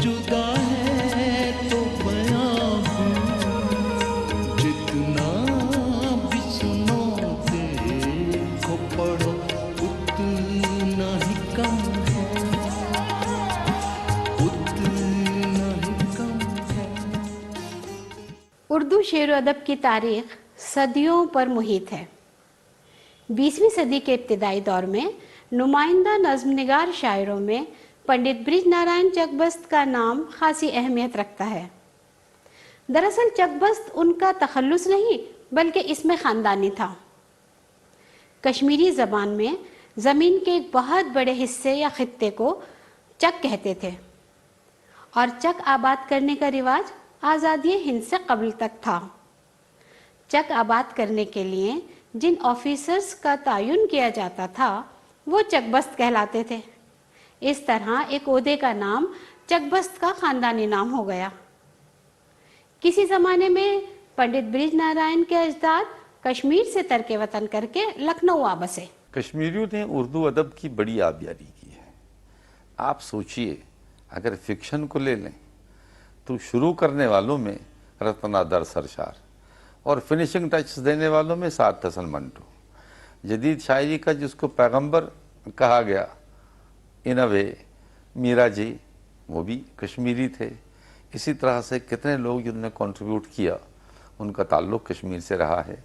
جدا ہے تو بیاں بھی جتنا بھی سنوتے کو پڑھو اتنا ہی کم ہے، اتنا ہی کم ہے۔ اردو شعر و ادب کی تاریخ صدیوں پر محیط ہے۔ 20ویں صدی کے ابتدائی دور میں نمائندہ نظم نگار شاعروں میں پنڈت برج نارائن چک بست کا نام خاصی اہمیت رکھتا ہے۔ دراصل چک بست ان کا تخلص نہیں بلکہ اس میں خاندانی تھا۔ کشمیری زبان میں زمین کے ایک بہت بڑے حصے یا خطے کو چک کہتے تھے، اور چک آباد کرنے کا رواج آزادی ہند سے قبل تک تھا۔ چک آباد کرنے کے لیے جن آفیسرز کا تعین کیا جاتا تھا وہ چک بست کہلاتے تھے۔ اس طرح ایک عہدے کا نام چک بست کا خاندانی نام ہو گیا۔ کسی زمانے میں پنڈت برج نارائن کے اجداد کشمیر سے ترک وطن کر کے لکھنؤ آ بسے۔ کشمیریوں نے اردو ادب کی بڑی آبیاری کی ہے۔ آپ سوچئے اگر فکشن کو لے لیں تو شروع کرنے والوں میں رتنا در سرشار اور فنیشنگ ٹچز دینے والوں میں سعادت حسن منٹو۔ جدید شاعری کا جس کو پیغمبر کہا گیا ان اے وے میرا جی، وہ بھی کشمیری تھے۔ اسی طرح سے کتنے لوگ جنہوں نے کنٹریبیوٹ کیا ان کا تعلق کشمیر سے رہا ہے۔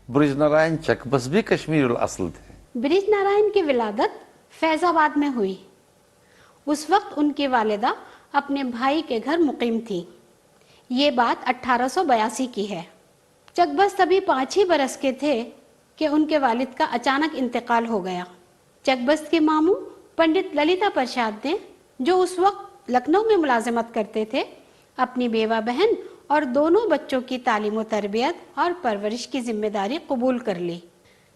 برج نارائن چک بست بھی کشمیر الاصل تھے۔ برج نارائن کی ولادت فیض آباد میں ہوئی۔ اس وقت ان کی والدہ اپنے بھائی کے گھر مقیم تھی۔ یہ بات 1882 کی ہے۔ چک بست ابھی 5 ہی برس کے تھے کہ ان کے والد کا اچانک انتقال ہو گیا۔ چک بست کے ماموں پنڈت للیتا پرساد نے، جو اس وقت لکھنؤ میں ملازمت کرتے تھے، اپنی بیوہ بہن اور دونوں بچوں کی تعلیم و تربیت اور پرورش کی ذمہ داری قبول کر لی۔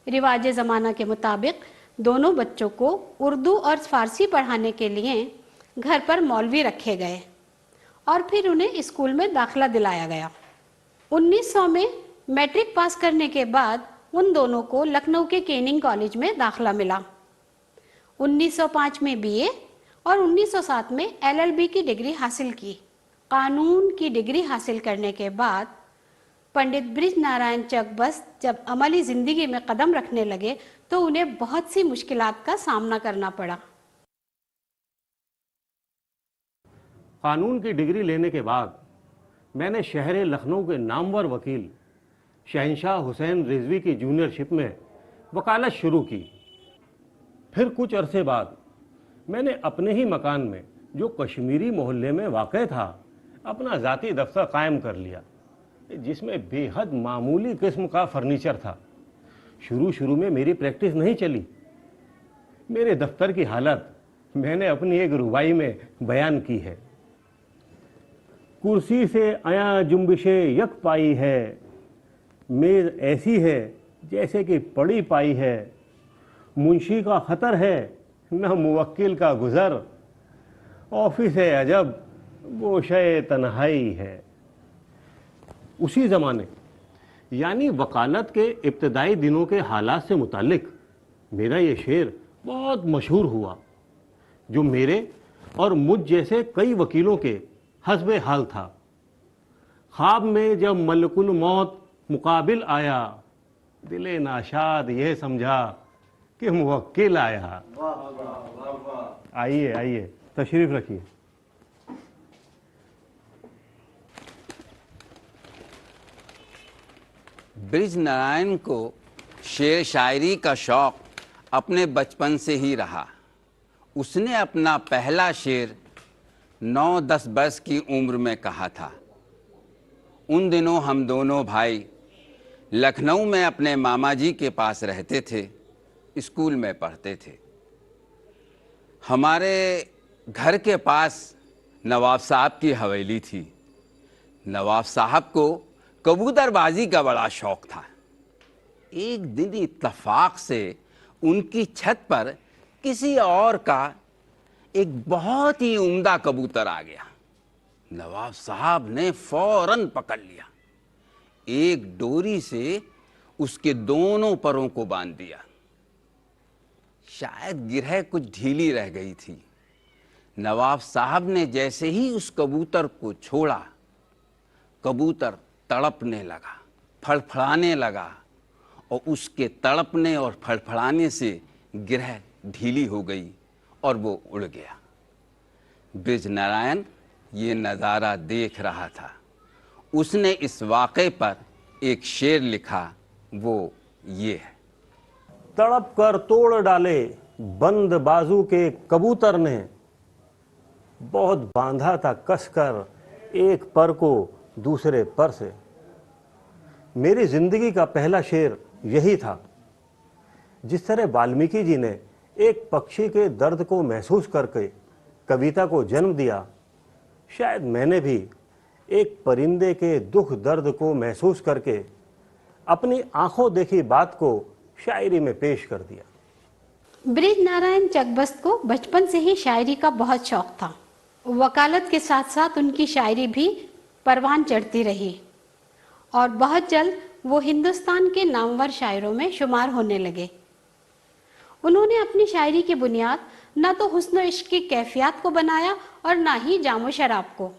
رواج زمانہ کے مطابق دونوں بچوں کو اردو اور فارسی پڑھانے کے لیے گھر پر مولوی رکھے گئے اور پھر انہیں اسکول میں داخلہ دلایا گیا۔ 1900 میں میٹرک پاس کرنے کے بعد ان دونوں کو لکھنؤ کے کیننگ کالج میں داخلہ ملا۔ 1905 میں بی اے اور 1907 میں LLB کی ڈگری حاصل کی۔ قانون کی ڈگری حاصل کرنے کے بعد پنڈت برج نارائن چک بست جب عملی زندگی میں قدم رکھنے لگے تو انہیں بہت سی مشکلات کا سامنا کرنا پڑا۔ قانون کی ڈگری لینے کے بعد میں نے شہر لکھنؤ کے نامور وکیل شہنشاہ حسین رضوی کی جونیئرشپ میں وکالت شروع کی۔ پھر کچھ عرصے بعد میں نے اپنے ہی مکان میں، جو کشمیری محلے میں واقع تھا، اپنا ذاتی دفتر قائم کر لیا، جس میں بے حد معمولی قسم کا فرنیچر تھا۔ شروع میں میری پریکٹس نہیں چلی۔ میرے دفتر کی حالت میں نے اپنی ایک ربائی میں بیان کی ہے۔ کرسی سے آیا جنبش یک پائی ہے، میز ایسی ہے جیسے کہ پڑی پائی ہے، منشی کا خطر ہے نہ موکل کا گزر، آفس عجب گوشہ تنہائی ہے۔ اسی زمانے یعنی وکالت کے ابتدائی دنوں کے حالات سے متعلق میرا یہ شعر بہت مشہور ہوا، جو میرے اور مجھ جیسے کئی وکیلوں کے حسب حال تھا۔ خواب میں جب ملک الموت مقابل آیا، دل ناشاد یہ سمجھا کہ موکل آیا۔ آئیے تشریف رکھیے۔ برج نارائن کو شعر شاعری کا شوق اپنے بچپن سے ہی رہا۔ اس نے اپنا پہلا شعر 9-10 برس کی عمر میں کہا تھا۔ ان دنوں ہم دونوں بھائی لکھنؤ میں اپنے ماما جی کے پاس رہتے تھے، اسکول میں پڑھتے تھے۔ ہمارے گھر کے پاس نواب صاحب کی حویلی تھی۔ نواب صاحب کو کبوتر بازی کا بڑا شوق تھا۔ ایک دن اتفاق سے ان کی چھت پر کسی اور کا ایک بہت ہی عمدہ کبوتر آ گیا۔ نواب صاحب نے فوراً پکڑ لیا، ایک ڈوری سے اس کے دونوں پروں کو باندھ دیا۔ شاید گرہ کچھ ڈھیلی رہ گئی تھی، نواب صاحب نے جیسے ہی اس کبوتر کو چھوڑا، کبوتر تڑپنے لگا، پھڑپھڑانے لگا، اور اس کے تڑپنے اور پھڑپھڑانے سے گرہ ڈھیلی ہو گئی اور وہ اڑ گیا۔ برج نارائن یہ نظارہ دیکھ رہا تھا۔ اس نے اس واقعے پر ایک شعر لکھا، وہ یہ ہے: تڑپ کر توڑ ڈالے بند بازو کے کبوتر نے، بہت باندھا تھا کس کر ایک پر کو دوسرے پر سے۔ میری زندگی کا پہلا شعر یہی تھا۔ جس طرح والمیکی جی نے ایک پکشی کے درد کو محسوس کر کے کویتا کو جنم دیا، شاید میں نے بھی ایک پرندے کے دکھ درد کو محسوس کر کے اپنی آنکھوں دیکھی بات کو شاعری میں پیش کر دیا۔ برج نارائن چکبست کو بچپن سے ہی شاعری کا بہت شوق تھا۔ وکالت کے ساتھ ساتھ ان کی شاعری بھی پروان چڑھتی رہی اور بہت جلد وہ ہندوستان کے نامور شاعروں میں شمار ہونے لگے۔ انہوں نے اپنی شاعری کی بنیاد نہ تو حسن و عشق کی کیفیات کو بنایا اور نہ ہی جام و شراب کو،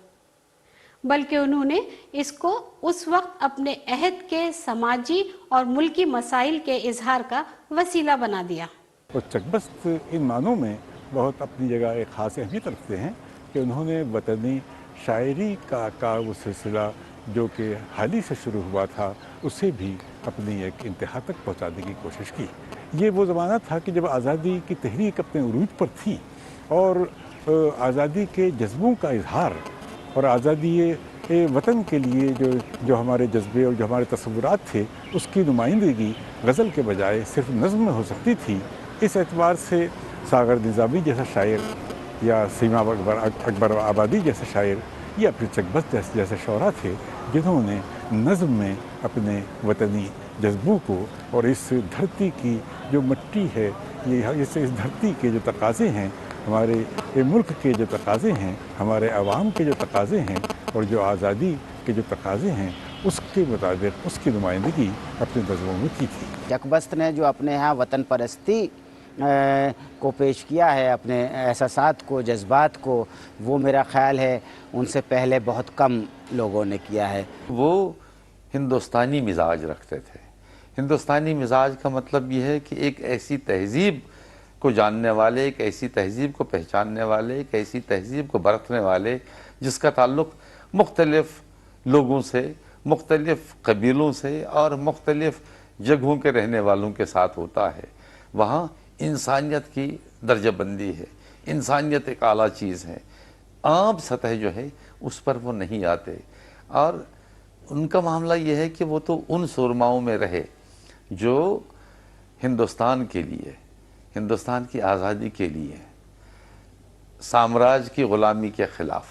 بلکہ انہوں نے اس کو اس وقت اپنے عہد کے سماجی اور ملکی مسائل کے اظہار کا وسیلہ بنا دیا۔ اور چکبست ان معنوں میں بہت اپنی جگہ ایک خاص اہمیت رکھتے ہیں کہ انہوں نے وطنی شاعری کا وہ سلسلہ جو کہ حال ہی سے شروع ہوا تھا اسے بھی اپنی ایک انتہا تک پہنچانے کی کوشش کی۔ یہ وہ زمانہ تھا کہ جب آزادی کی تحریک اپنے عروج پر تھی اور آزادی کے جذبوں کا اظہار اور آزادی وطن کے لیے جو ہمارے جذبے اور جو ہمارے تصورات تھے اس کی نمائندگی غزل کے بجائے صرف نظم میں ہو سکتی تھی۔ اس اعتبار سے ساغر نظامی جیسا شاعر یا سیما اکبر آبادی جیسے شاعر یا پھر چکبست جیسے شعراء تھے جنہوں نے نظم میں اپنے وطنی جذبوں کو اور اس دھرتی کی جو مٹی ہے، اس دھرتی کے جو تقاضے ہیں، ہمارے ملک کے جو تقاضے ہیں، ہمارے عوام کے جو تقاضے ہیں اور جو آزادی کے جو تقاضے ہیں، اس کے مطابق اس کی نمائندگی اپنے نظموں میں کی تھی۔ چکبست نے جو اپنے ہاں وطن پرستی کو پیش کیا ہے، اپنے احساسات کو، جذبات کو، وہ میرا خیال ہے ان سے پہلے بہت کم لوگوں نے کیا ہے۔ وہ ہندوستانی مزاج رکھتے تھے۔ ہندوستانی مزاج کا مطلب یہ ہے کہ ایک ایسی تہذیب کو جاننے والے، ایک ایسی تہذیب کو پہچاننے والے، ایک ایسی تہذیب کو برتنے والے جس کا تعلق مختلف لوگوں سے، مختلف قبیلوں سے اور مختلف جگہوں کے رہنے والوں کے ساتھ ہوتا ہے۔ وہاں انسانیت کی درجہ بندی ہے، انسانیت ایک اعلیٰ چیز ہے، عام سطح جو ہے اس پر وہ نہیں آتے، اور ان کا معاملہ یہ ہے کہ وہ تو ان سرماؤں میں رہے جو ہندوستان کے لیے، ہندوستان کی آزادی کے لیے، سامراج کی غلامی کے خلاف،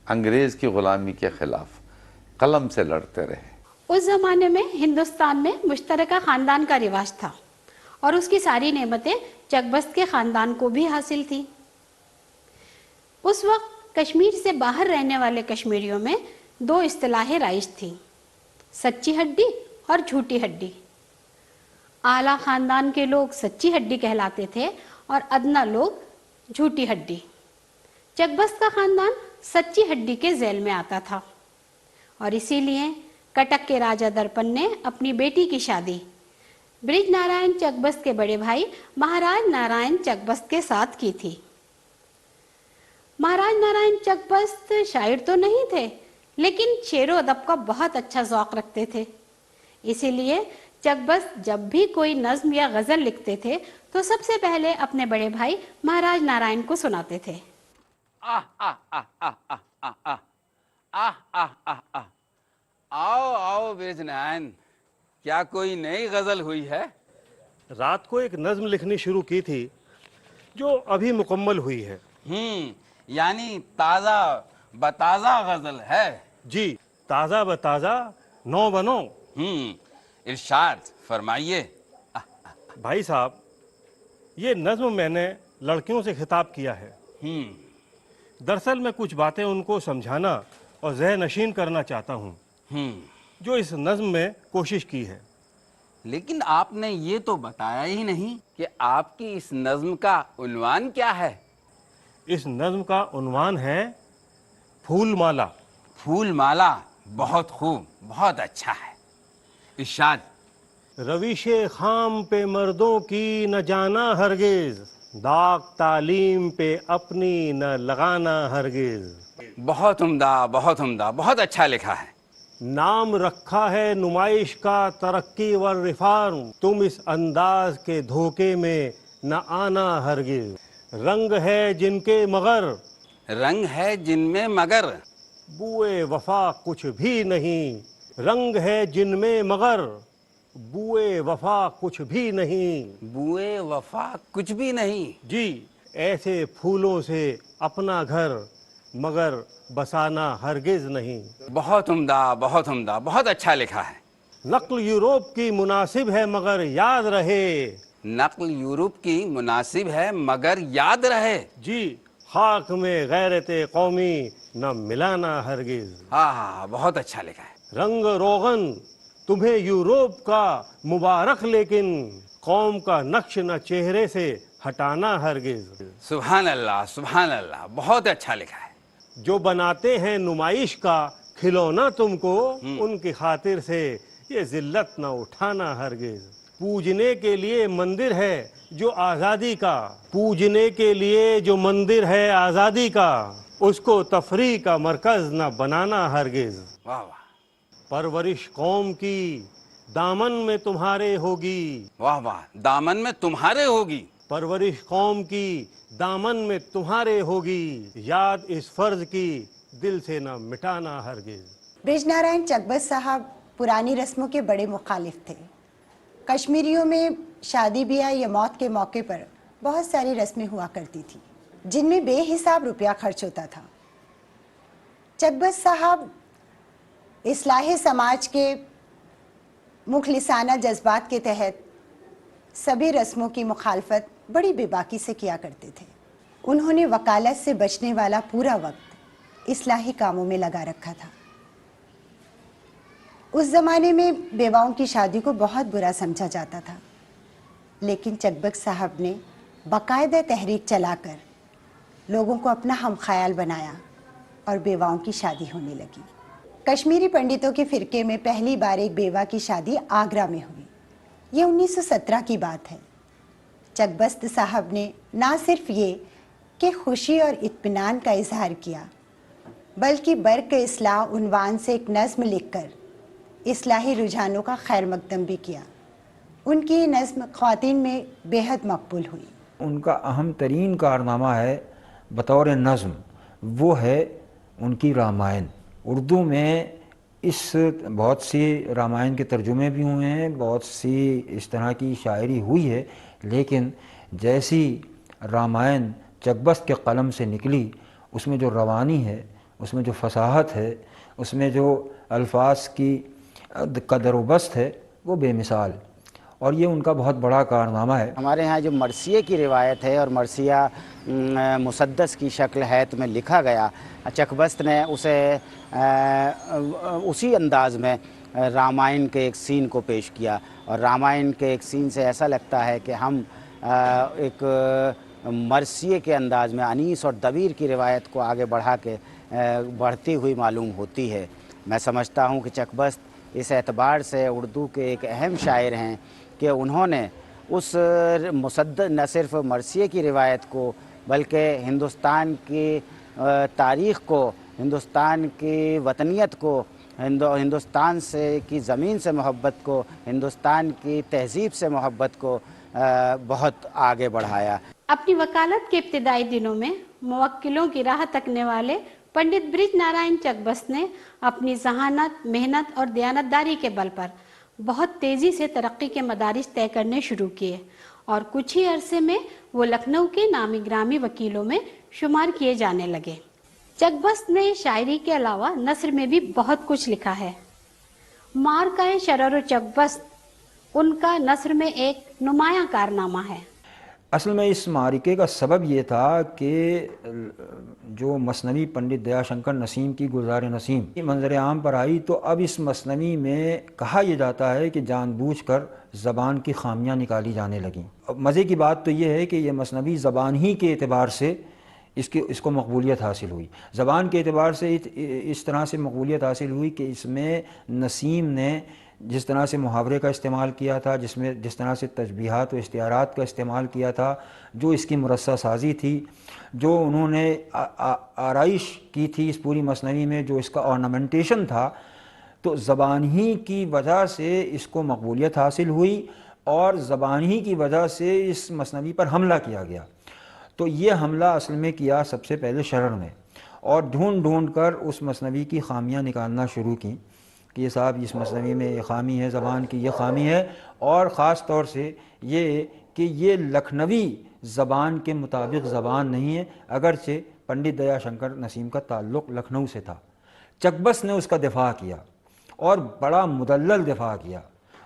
انگریز کی غلامی کے خلاف قلم سے لڑتے رہے۔ اس زمانے میں ہندوستان میں مشترکہ خاندان کا رواج تھا اور اس کی ساری نعمتیں چکبست کے خاندان کو بھی حاصل تھی۔ اس وقت کشمیر سے باہر رہنے والے کشمیریوں میں دو اصطلاحیں رائج تھیں: سچی ہڈی اور جھوٹی ہڈی۔ اعلیٰ خاندان کے لوگ سچی ہڈی کہلاتے تھے اور ادنا لوگ جھوٹی ہڈی۔ چکبست کا خاندان سچی ہڈی کے ذیل میں آتا تھا اور اسی لیے کٹک کے راجہ درپن نے اپنی بیٹی کی شادی برج نارائن چکبست کے بڑے بھائی مہاراج نارائن چکبست کے ساتھ کی تھی۔ مہاراج نارائن چکبست شاعر تو نہیں تھے لیکن شعر و ادب کا بہت اچھا ذوق رکھتے تھے، اسی لیے چکبست جب بھی کوئی نظم یا غزل لکھتے تھے تو سب سے پہلے اپنے بڑے بھائی مہاراج نارائن کو سناتے تھے۔ آؤ آؤ برج نارائن، کیا کوئی نئی غزل ہوئی ہے؟ رات کو ایک نظم لکھنی شروع کی تھی جو ابھی مکمل ہوئی ہے۔ یعنی تازہ بتازہ غزل ہے؟ جی، تازہ بتازہ، نو بنو۔ ارشاد فرمائیے۔ بھائی صاحب، یہ نظم میں نے لڑکیوں سے خطاب کیا ہے۔ دراصل میں کچھ باتیں ان کو سمجھانا اور ذہن نشین کرنا چاہتا ہوں جو اس نظم میں کوشش کی ہے۔ لیکن آپ نے یہ تو بتایا ہی نہیں کہ آپ کی اس نظم کا عنوان کیا ہے؟ اس نظم کا عنوان ہے پھول مالا۔ پھول مالا، بہت خوب، بہت اچھا ہے۔ ارشاد۔ روش خام پہ مردوں کی نہ جانا ہرگز، داغ تعلیم پہ اپنی نہ لگانا ہرگز۔ بہت عمدہ، بہت عمدہ، بہت اچھا لکھا ہے۔ نام رکھا ہے نمائش کا ترقی و رفان، تم اس انداز کے دھوکے میں نہ آنا ہرگز۔ رنگ ہے جن کے مگر، رنگ ہے جن میں مگر، بوئے وفا کچھ بھی نہیں۔ رنگ ہے جن میں مگر، بوئے وفا کچھ بھی نہیں۔ بوئے وفا کچھ بھی نہیں۔ جی ایسے پھولوں سے اپنا گھر مگر بسانا ہرگز نہیں۔ بہت عمدہ، بہت عمدہ، بہت اچھا لکھا ہے۔ نقل یوروپ کی مناسب ہے مگر یاد رہے، نقل یورپ کی مناسب ہے مگر یاد رہے۔ جی خاک میں غیرت قومی نہ ملانا ہرگز۔ ہاں ہاں، بہت اچھا لکھا ہے۔ رنگ روغن تمہیں یوروپ کا مبارک، لیکن قوم کا نقش نہ چہرے سے ہٹانا ہرگز۔ سبحان اللہ، سبحان اللہ، بہت اچھا لکھا ہے۔ جو بناتے ہیں نمائش کا کھلونا تم کو، ان کی خاطر سے یہ ذلت نہ اٹھانا ہرگز۔ پوجنے کے لیے مندر ہے جو آزادی کا، پوجنے کے لیے جو مندر ہے آزادی کا، اس کو تفریح کا مرکز نہ بنانا ہرگز۔ واہ واہ، پرورش قوم کی دامن میں تمہارے ہوگی، واہ واہ، دامن میں تمہارے ہوگی۔ پرورش قوم کی دامن میں تمہارے ہوگی، یاد اس فرض کی دل سے نہ مٹانا ہرگز۔ برج نارائن چکبست صاحب پرانی رسموں کے بڑے مخالف تھے۔ کشمیریوں میں شادی بیاہ یا موت کے موقع پر بہت ساری رسمیں ہوا کرتی تھی جن میں بے حساب روپیہ خرچ ہوتا تھا۔ چکبست صاحب اصلاح سماج کے مخلصانہ جذبات کے تحت سبھی رسموں کی مخالفت بڑی بے باکی سے کیا کرتے تھے۔ انہوں نے وکالت سے بچنے والا پورا وقت اصلاحی کاموں میں لگا رکھا تھا۔ اس زمانے میں بیواؤں کی شادی کو بہت برا سمجھا جاتا تھا، لیکن چکبست صاحب نے باقاعدہ تحریک چلا کر لوگوں کو اپنا ہم خیال بنایا اور بیواؤں کی شادی ہونے لگی۔ کشمیری پنڈتوں کے فرقے میں پہلی بار ایک بیوہ کی شادی آگرہ میں ہوئی۔ یہ 1917 کی بات ہے۔ چکبست صاحب نے نہ صرف یہ کہ خوشی اور اطمینان کا اظہار کیا، بلکہ برق اصلاح عنوان سے ایک نظم لکھ کر اصلاحی رجحانوں کا خیر مقدم بھی کیا۔ ان کی یہ نظم خواتین میں بے حد مقبول ہوئی۔ ان کا اہم ترین کارنامہ ہے بطور نظم، وہ ہے ان کی رامائن۔ اردو میں اس بہت سی رامائن کے ترجمے بھی ہوئے ہیں، بہت سی اس طرح کی شاعری ہوئی ہے، لیکن جیسی رامائن چکبست کے قلم سے نکلی، اس میں جو روانی ہے، اس میں جو فصاحت ہے، اس میں جو الفاظ کی قدر و بست ہے، وہ بے مثال، اور یہ ان کا بہت بڑا کارنامہ ہے۔ ہمارے ہاں جو مرثیے کی روایت ہے اور مرثیہ مسدس کی شکل حیت میں لکھا گیا، چکبست نے اسے اسی انداز میں رامائن کے ایک سین کو پیش کیا، اور رامائن کے ایک سین سے ایسا لگتا ہے کہ ہم ایک مرثیے کے انداز میں انیس اور دبیر کی روایت کو آگے بڑھا کے بڑھتی ہوئی معلوم ہوتی ہے۔ میں سمجھتا ہوں کہ چکبست اس اعتبار سے اردو کے ایک اہم شاعر ہیں کہ انہوں نے اس نہ صرف مرثیے کی روایت کو بلکہ ہندوستان کی تاریخ کو، ہندوستان کی وطنیت کو، ہندوستان سے کی زمین سے محبت کو، ہندوستان کی تہذیب سے محبت کو بہت آگے بڑھایا۔ اپنی وکالت کے ابتدائی دنوں میں موکلوں کی راہ تکنے والے پنڈت برج نارائن چکبست نے اپنی ذہانت، محنت اور دیانتداری کے بل پر بہت تیزی سے ترقی کے مدارج طے کرنے شروع کیے، اور کچھ ہی عرصے میں وہ لکھنؤ کے نامی گرامی وکیلوں میں شمار کیے جانے لگے۔ چکبست نے شاعری کے علاوہ نثر میں بھی بہت کچھ لکھا ہے۔ مارکہ شرر و چکبست ان کا نثر میں ایک نمایاں کارنامہ ہے۔ اصل میں اس معرکے کا سبب یہ تھا کہ جو مثنوی پنڈت دیا شنکر نسیم کی گلزار نسیم منظر عام پر آئی، تو اب اس مثنوی میں کہا یہ جاتا ہے کہ جان بوجھ کر زبان کی خامیاں نکالی جانے لگیں۔ مزے کی بات تو یہ ہے کہ یہ مثنوی زبان ہی کے اعتبار سے اس کو مقبولیت حاصل ہوئی. زبان کے اعتبار سے اس طرح سے مقبولیت حاصل ہوئی کہ اس میں نسیم نے جس طرح سے محاورے کا استعمال کیا تھا، جس طرح سے تشبیہات و استعارات کا استعمال کیا تھا، جو اس کی مرصع سازی تھی، جو انہوں نے آرائش کی تھی اس پوری مثنوی میں، جو اس کا آرنامنٹیشن تھا، تو زبان ہی کی وجہ سے اس کو مقبولیت حاصل ہوئی اور زبان ہی کی وجہ سے اس مثنوی پر حملہ کیا گیا. تو یہ حملہ اصل میں کیا سب سے پہلے شرر نے، اور ڈھونڈ ڈھونڈ کر اس مثنوی کی خامیاں نکالنا شروع کیں کہ یہ صاحب اس مثنوی میں یہ خامی ہے، زبان کی یہ خامی ہے، اور خاص طور سے یہ کہ یہ لکھنوی زبان کے مطابق زبان نہیں ہے، اگرچہ پنڈت دیا شنکر نسیم کا تعلق لکھنؤ سے تھا. چکبست نے اس کا دفاع کیا اور بڑا مدلل دفاع کیا،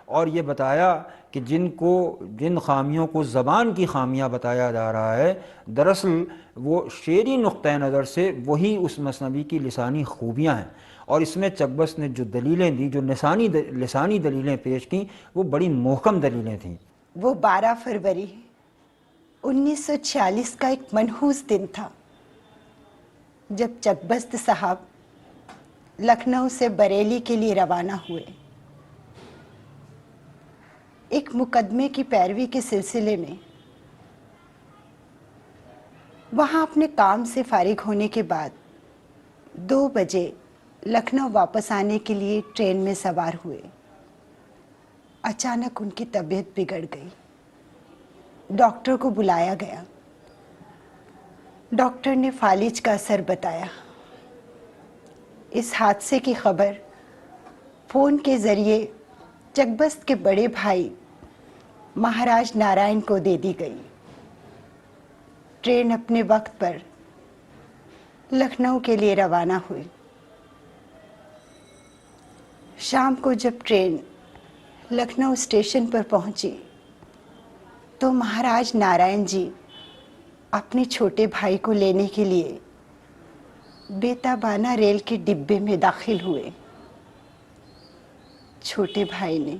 اور یہ بتایا کہ جن خامیوں کو زبان کی خامیاں بتایا جا رہا ہے، دراصل وہ شعری نقطہ نظر سے وہی اس مثنوی کی لسانی خوبیاں ہیں. اور اس میں چکبست نے جو دلیلیں دی، جو لسانی دلیلیں پیش کیں، وہ بڑی محکم دلیلیں تھیں. وہ 12 فروری 1946 کا ایک منحوس دن تھا جب چکبست صاحب لکھنؤ سے بریلی کے لیے روانہ ہوئے. ایک مقدمے کی پیروی کے سلسلے میں وہاں اپنے کام سے فارغ ہونے کے بعد 2 بجے لکھنؤ واپس آنے کے لیے ٹرین میں سوار ہوئے. اچانک ان کی طبیعت بگڑ گئی. ڈاکٹر کو بلایا گیا. ڈاکٹر نے فالج کا اثر بتایا. اس حادثے کی خبر فون کے ذریعے چکبست کے بڑے بھائی مہاراج نارائن کو دے دی گئی. ٹرین اپنے وقت پر لکھنؤ کے لیے روانہ ہوئی. شام کو جب ٹرین لکھنؤ اسٹیشن پر پہنچی تو مہاراج نارائن جی اپنے چھوٹے بھائی کو لینے کے لیے بیتابانہ ریل کے ڈبے میں داخل ہوئے. چھوٹے بھائی نے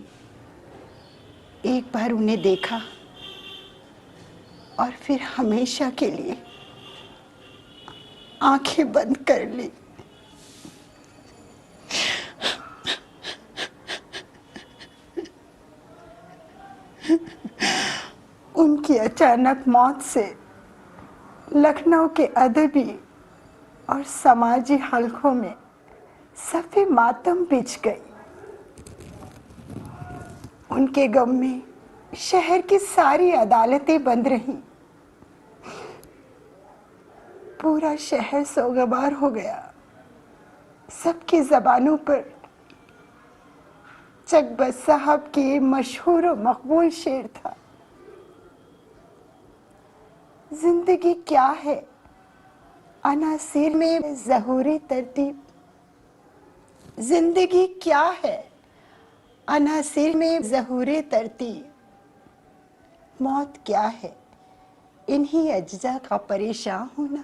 ایک بار انہیں دیکھا اور پھر ہمیشہ کے لیے آنکھیں بند کر لی. ان کی اچانک موت سے لکھنؤ کے ادبی اور سماجی حلقوں میں صف ماتم بچھ گئی. ان کے غم میں شہر کی ساری عدالتیں بند رہیں. پورا شہر سوگوار ہو گیا. سب کی زبانوں پر چکبست صاحب کی مشہور و مقبول شعر تھا: زندگی کیا ہے عناصر میں ظہوری ترتیب. زندگی کیا ہے عناصر میں ظہوری ترتیب. موت کیا ہے انہی اجزاء کا پریشان ہونا.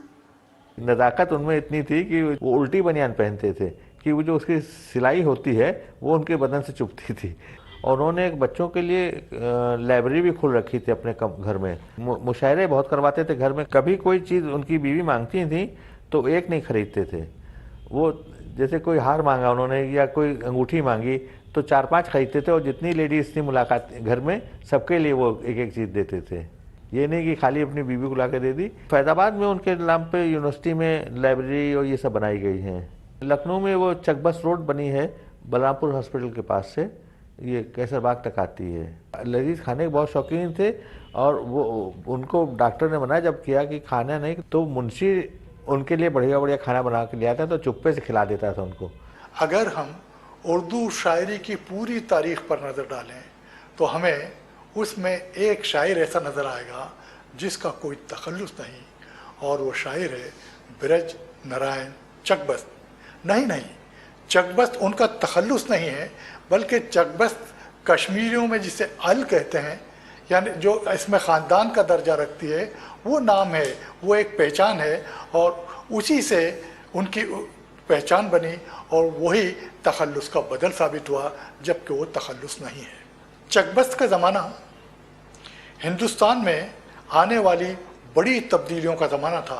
نزاکت ان میں اتنی تھی کہ وہ الٹی بنیان پہنتے تھے کہ وہ جو اس کی سلائی ہوتی ہے وہ ان کے بدن سے چبھتی تھی. اور انہوں نے ایک بچوں کے لیے لائبریری بھی کھول رکھی تھی اپنے گھر میں. مشاعرے بہت کرواتے تھے گھر میں. کبھی کوئی چیز ان کی بیوی مانگتی تھیں تو ایک نہیں خریدتے تھے. وہ جیسے کوئی ہار مانگا انہوں نے یا کوئی انگوٹھی مانگی تو 4-5 خریدتے تھے، اور جتنی لیڈیز تھیں ملاقات گھر میں سب کے لیے وہ ایک ایک چیز دیتے تھے. یہ نہیں کہ خالی اپنی بیوی کو لا کے دے دی. فیض آباد میں ان کے نام پہ یونیورسٹی میں لائبریری اور یہ سب بنائی گئی ہیں. لکھنؤ میں وہ چکبست روڈ بنی ہے بلرام پور ہاسپٹل کے پاس سے، یہ کیسر باغ تک آتی ہے. لذیذ کھانے کے بہت شوقین تھے، اور وہ ان کو ڈاکٹر نے منع جب کیا کہ کھانا نہیں، تو منشی ان کے لیے بڑھیا بڑھیا کھانا بنا کے لے آتا تو چپے سے کھلا دیتا تھا ان کو. اگر ہم اردو شاعری کی پوری تاریخ پر نظر ڈالیں تو ہمیں اس میں ایک شاعر ایسا نظر آئے گا جس کا کوئی تخلص نہیں، اور وہ شاعر ہے برج نارائن چکبست. نہیں، چکبست ان کا تخلص نہیں ہے، بلکہ چکبست کشمیریوں میں جسے ال کہتے ہیں، یعنی جو اس میں خاندان کا درجہ رکھتی ہے، وہ نام ہے، وہ ایک پہچان ہے، اور اسی سے ان کی پہچان بنی، اور وہی تخلص کا بدل ثابت ہوا جبکہ وہ تخلص نہیں ہے. چکبست کا زمانہ ہندوستان میں آنے والی بڑی تبدیلیوں کا زمانہ تھا.